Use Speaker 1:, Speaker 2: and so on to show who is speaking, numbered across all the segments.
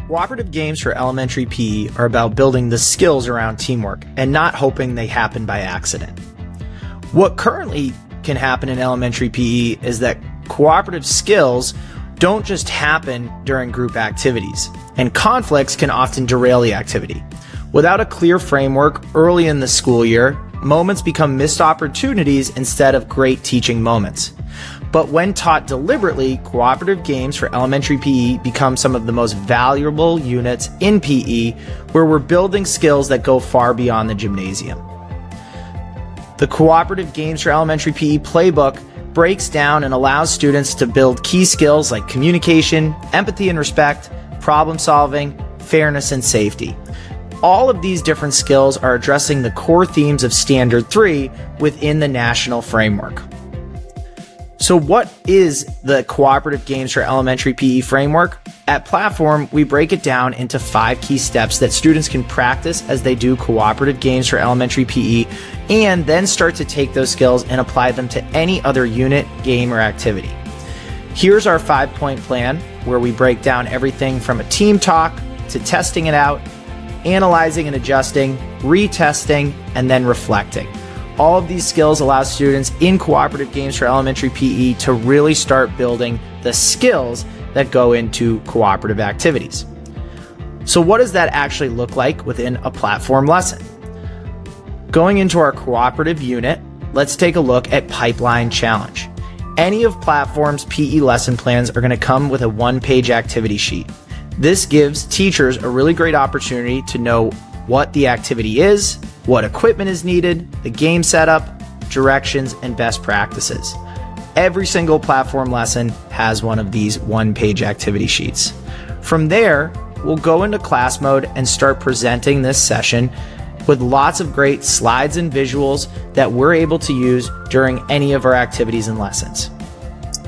Speaker 1: Cooperative games for elementary PE are about building the skills around teamwork and not hoping they happen by accident. What currently can happen in elementary PE is that cooperative skills don't just happen during group activities, and conflicts can often derail the activity. Without a clear framework early in the school year, moments become missed opportunities instead of great teaching moments. But when taught deliberately, cooperative games for elementary PE become some of the most valuable units in PE, where we're building skills that go far beyond the gymnasium. The Cooperative Games for Elementary PE playbook breaks down and allows students to build key skills like communication, empathy and respect, problem solving, fairness and safety. All of these different skills are addressing the core themes of Standard 3 within the national framework. So what is the Cooperative Games for Elementary PE framework? At Platform, we break it down into 5 key steps that students can practice as they do cooperative games for elementary PE, and then start to take those skills and apply them to any other unit, game, or activity. Here's our 5-point plan, where we break down everything from a team talk to testing it out, analyzing and adjusting, retesting, and then reflecting. All of these skills allow students in cooperative games for elementary PE to really start building the skills that go into cooperative activities. So what does that actually look like within a platform lesson? Going into our cooperative unit, let's take a look at Pipeline Challenge. Any of Platform's PE lesson plans are going to come with a 1-page activity sheet. This gives teachers a really great opportunity to know what the activity is, what equipment is needed, the game setup, directions, and best practices. Every single platform lesson has one of these 1-page activity sheets. From there, we'll go into class mode and start presenting this session with lots of great slides and visuals that we're able to use during any of our activities and lessons.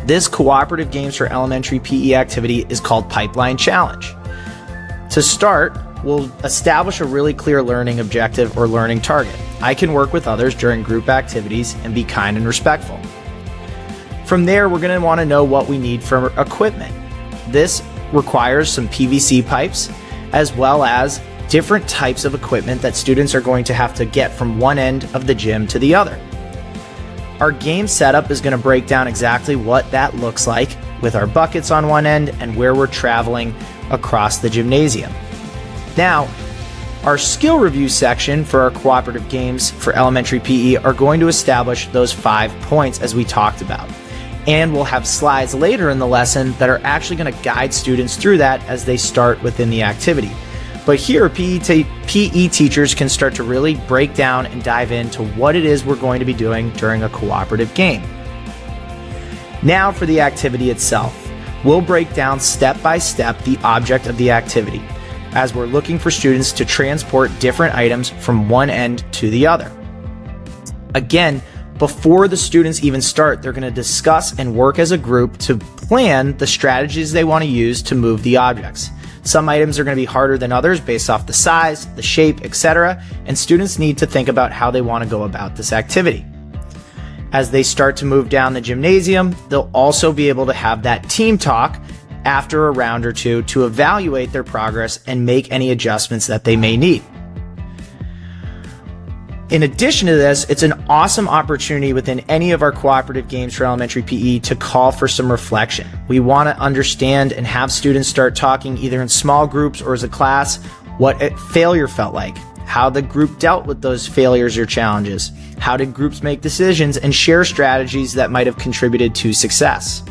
Speaker 1: This Cooperative Games for Elementary PE activity is called Pipeline Challenge. To start, we'll establish a really clear learning objective or learning target. I can work with others during group activities and be kind and respectful. From there, we're going to want to know what we need for equipment. This requires some PVC pipes, as well as different types of equipment that students are going to have to get from one end of the gym to the other. Our game setup is going to break down exactly what that looks like with our buckets on one end and where we're traveling across the gymnasium. Now, our skill review section for our cooperative games for elementary PE are going to establish those 5 points as we talked about. And we'll have slides later in the lesson that are actually going to guide students through that as they start within the activity. But here, PE teachers can start to really break down and dive into what it is we're going to be doing during a cooperative game. Now for the activity itself. We'll break down step by step the object of the activity, as we're looking for students to transport different items from one end to the other. Again, before the students even start, they're going to discuss and work as a group to plan the strategies they want to use to move the objects. Some items are going to be harder than others based off the size, the shape, etc., and students need to think about how they want to go about this activity. As they start to move down the gymnasium, they'll also be able to have that team talk after a round or two to evaluate their progress and make any adjustments that they may need. In addition to this, it's an awesome opportunity within any of our cooperative games for elementary PE to call for some reflection. We want to understand and have students start talking either in small groups or as a class what a failure felt like, how the group dealt with those failures or challenges, how did groups make decisions and share strategies that might have contributed to success.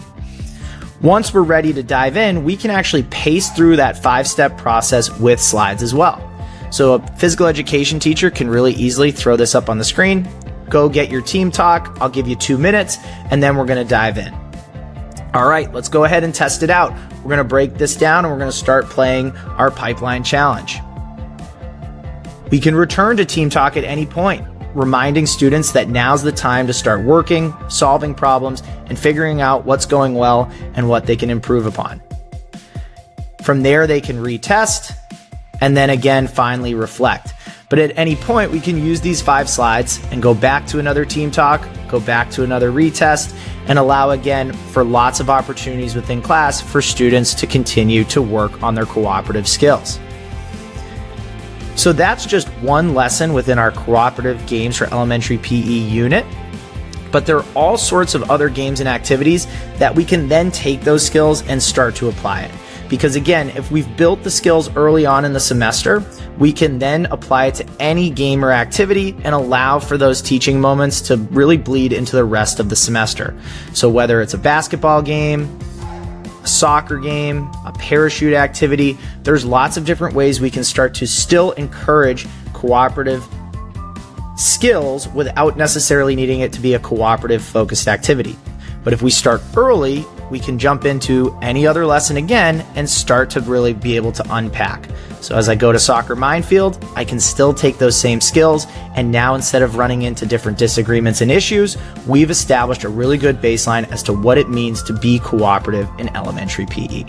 Speaker 1: Once we're ready to dive in, we can actually pace through that 5-step process with slides as well. So a physical education teacher can really easily throw this up on the screen, go get your team talk, I'll give you 2 minutes, and then we're going to dive in. All right, let's go ahead and test it out. We're going to break this down and we're going to start playing our Pipeline Challenge. We can return to team talk at any point, reminding students that now's the time to start working, solving problems, and figuring out what's going well and what they can improve upon. From there, they can retest, and then again, finally reflect. But at any point, we can use these 5 slides and go back to another team talk, go back to another retest, and allow again for lots of opportunities within class for students to continue to work on their cooperative skills. So that's just one lesson within our cooperative games for elementary PE unit. But there are all sorts of other games and activities that we can then take those skills and start to apply it. Because again, if we've built the skills early on in the semester, we can then apply it to any game or activity and allow for those teaching moments to really bleed into the rest of the semester. So whether it's a basketball game, a soccer game, a parachute activity, there's lots of different ways we can start to still encourage cooperative skills without necessarily needing it to be a cooperative focused activity. But if we start early, we can jump into any other lesson again and start to really be able to unpack. So as I go to soccer minefield, I can still take those same skills, and now instead of running into different disagreements and issues, we've established a really good baseline as to what it means to be cooperative in elementary PE.